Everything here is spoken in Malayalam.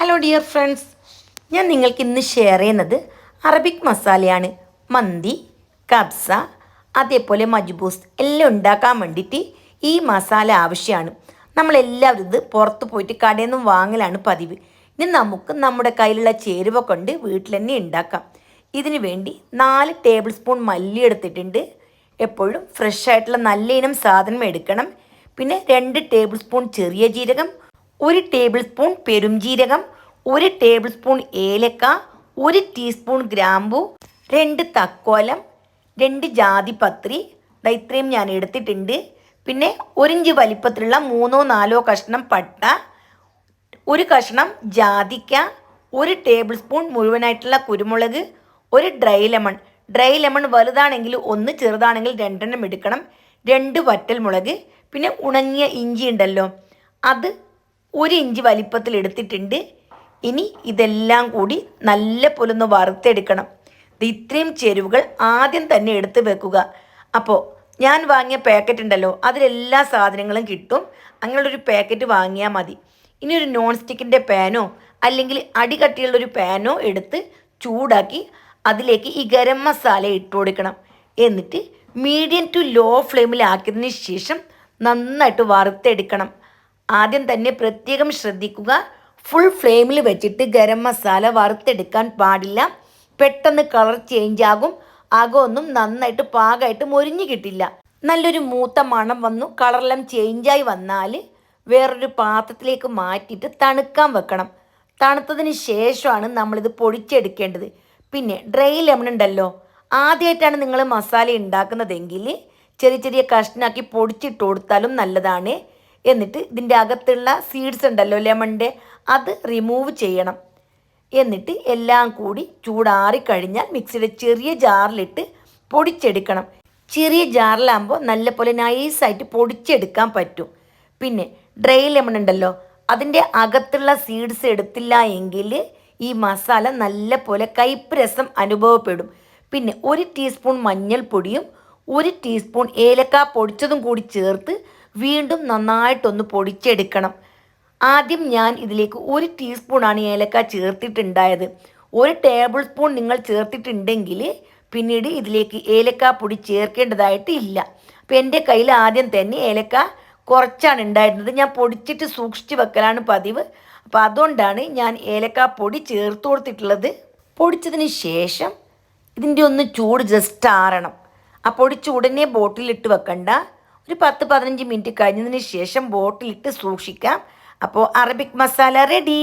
ഹലോ ഡിയർ ഫ്രണ്ട്സ്, ഞാൻ നിങ്ങൾക്ക് ഇന്ന് ഷെയർ ചെയ്യുന്നത് അറബിക് മസാലയാണ്. മന്തി, കബ്സ, അതേപോലെ മജ്ബൂസ് എല്ലാം ഉണ്ടാക്കാൻ വേണ്ടിയിട്ട് ഈ മസാല ആവശ്യമാണ്. നമ്മളെല്ലാവരും ഇത് പുറത്ത് പോയിട്ട് കടയിൽ നിന്നും വാങ്ങലാണ് പതിവ്. ഇനി നമുക്ക് നമ്മുടെ കയ്യിലുള്ള ചേരുവ കൊണ്ട് വീട്ടിൽ തന്നെ ഉണ്ടാക്കാം. ഇതിനു വേണ്ടി 4 ടേബിൾ സ്പൂൺ മല്ലി എടുത്തിട്ടുണ്ട്. എപ്പോഴും ഫ്രഷ് ആയിട്ടുള്ള നല്ല ഇനം സാധനം എടുക്കണം. പിന്നെ 2 ടേബിൾ സ്പൂൺ ചെറിയ ജീരകം, 1 ടേബിൾ സ്പൂൺ പെരുംജീരകം, 1 ടേബിൾ സ്പൂൺ ഏലക്ക, 1 ടീസ്പൂൺ ഗ്രാമ്പു, 2 തക്കോലം, 2 ജാതിപത്രി, ഇത്രയും ഞാൻ എടുത്തിട്ടുണ്ട്. പിന്നെ 1 ഇഞ്ച് വലിപ്പത്തിലുള്ള 3-4 കഷ്ണം പട്ട, 1 കഷ്ണം ജാതിക്ക, 1 ടേബിൾ സ്പൂൺ മുഴുവനായിട്ടുള്ള കുരുമുളക്, 1 ഡ്രൈ ലെമൺ വലുതാണെങ്കിൽ 1, ചെറുതാണെങ്കിൽ 2 എടുക്കണം, 2 വറ്റൽമുളക്, പിന്നെ ഉണങ്ങിയ ഇഞ്ചി ഉണ്ടല്ലോ അത് 1 ഇഞ്ച് വലിപ്പത്തിൽ എടുത്തിട്ടുണ്ട്. ഇനി ഇതെല്ലാം കൂടി നല്ല പോലെ ഒന്ന് വറുത്തെടുക്കണം. ഇത്രയും ചേരുവകൾ ആദ്യം തന്നെ എടുത്ത് വെക്കുക. അപ്പോൾ ഞാൻ വാങ്ങിയ പാക്കറ്റ് ഉണ്ടല്ലോ അതിലെല്ലാ സാധനങ്ങളും കിട്ടും. അങ്ങനെയുള്ളൊരു പാക്കറ്റ് വാങ്ങിയാൽ മതി. ഇനി ഒരു നോൺ സ്റ്റിക്കിൻ്റെ പാനോ അല്ലെങ്കിൽ അടികട്ടിയുള്ളൊരു പാനോ എടുത്ത് ചൂടാക്കി അതിലേക്ക് ഈ ഗരം മസാല ഇട്ട് കൊടുക്കണം. എന്നിട്ട് മീഡിയം ടു ലോ ഫ്ലെയിമിലാക്കിയതിന് ശേഷം നന്നായിട്ട് വറുത്തെടുക്കണം. ആദ്യം തന്നെ പ്രത്യേകം ശ്രദ്ധിക്കുക, ഫുൾ ഫ്ലെയിമിൽ വെച്ചിട്ട് ഗരം മസാല വറുത്തെടുക്കാൻ പാടില്ല. പെട്ടെന്ന് കളർ ചേഞ്ച് ആകും, അകമൊന്നും നന്നായിട്ട് പാകമായിട്ട് മൊരിഞ്ഞ് കിട്ടില്ല. നല്ലൊരു മൂത്ത മണം വന്നു കളറെല്ലാം ചേഞ്ചായി വന്നാൽ വേറൊരു പാത്രത്തിലേക്ക് മാറ്റിയിട്ട് തണുക്കാൻ വെക്കണം. തണുത്തതിന് ശേഷമാണ് നമ്മളിത് പൊടിച്ചെടുക്കേണ്ടത്. പിന്നെ ഡ്രൈ ലെമൺ ഉണ്ടല്ലോ, ആദ്യമായിട്ടാണ് നിങ്ങൾ മസാല ഉണ്ടാക്കുന്നതെങ്കിൽ ചെറിയ ചെറിയ കഷ്ണാക്കി പൊടിച്ചിട്ട് കൊടുത്താലും നല്ലതാണ്. എന്നിട്ട് ഇതിൻ്റെ അകത്തുള്ള സീഡ്സ് ഉണ്ടല്ലോ ലെമണിൻ്റെ, അത് റിമൂവ് ചെയ്യണം. എന്നിട്ട് എല്ലാം കൂടി ചൂടാറിക്കഴിഞ്ഞാൽ മിക്സിയുടെ ചെറിയ ജാറിലിട്ട് പൊടിച്ചെടുക്കണം. ചെറിയ ജാറിലാകുമ്പോൾ നല്ലപോലെ നൈസായിട്ട് പൊടിച്ചെടുക്കാൻ പറ്റും. പിന്നെ ഡ്രൈ ലെമൺ ഉണ്ടല്ലോ അതിൻ്റെ അകത്തുള്ള സീഡ്സ് എടുത്തില്ല എങ്കിൽ ഈ മസാല നല്ല പോലെ കയ്പ്പ് രസം അനുഭവപ്പെടും. പിന്നെ 1 ടീസ്പൂൺ മഞ്ഞൾപ്പൊടിയും 1 ടീസ്പൂൺ ഏലക്ക പൊടിച്ചതും കൂടി ചേർത്ത് വീണ്ടും നന്നായിട്ടൊന്ന് പൊടിച്ചെടുക്കണം. ആദ്യം ഞാൻ ഇതിലേക്ക് 1 ടീസ്പൂണാണ് ഏലക്ക ചേർത്തിട്ടുണ്ടായത്. 1 ടേബിൾ സ്പൂൺ നിങ്ങൾ ചേർത്തിട്ടുണ്ടെങ്കിൽ പിന്നീട് ഇതിലേക്ക് ഏലക്ക പൊടി ചേർക്കേണ്ടതായിട്ട് ഇല്ല. അപ്പോൾ എൻ്റെ കയ്യിൽ ആദ്യം തന്നെ ഏലക്ക കുറച്ചാണ് ഉണ്ടായിരുന്നത്. ഞാൻ പൊടിച്ചിട്ട് സൂക്ഷിച്ച് വെക്കലാണ് പതിവ്. അപ്പോൾ അതുകൊണ്ടാണ് ഞാൻ ഏലക്ക പൊടി ചേർത്ത് കൊടുത്തിട്ടുള്ളത്. പൊടിച്ചതിന് ശേഷം ഇതിൻ്റെ ഒന്ന് ചൂട് ജസ്റ്റ് ആറണം. ആ പൊടിച്ച് ഉടനെ ബോട്ടിലിട്ട് വെക്കണ്ട. ഒരു 10-15 മിനിറ്റ് കഴിഞ്ഞതിന് ശേഷം ബോട്ടിലിട്ട് സൂക്ഷിക്കാം. അപ്പോൾ അറബിക് മസാല റെഡി.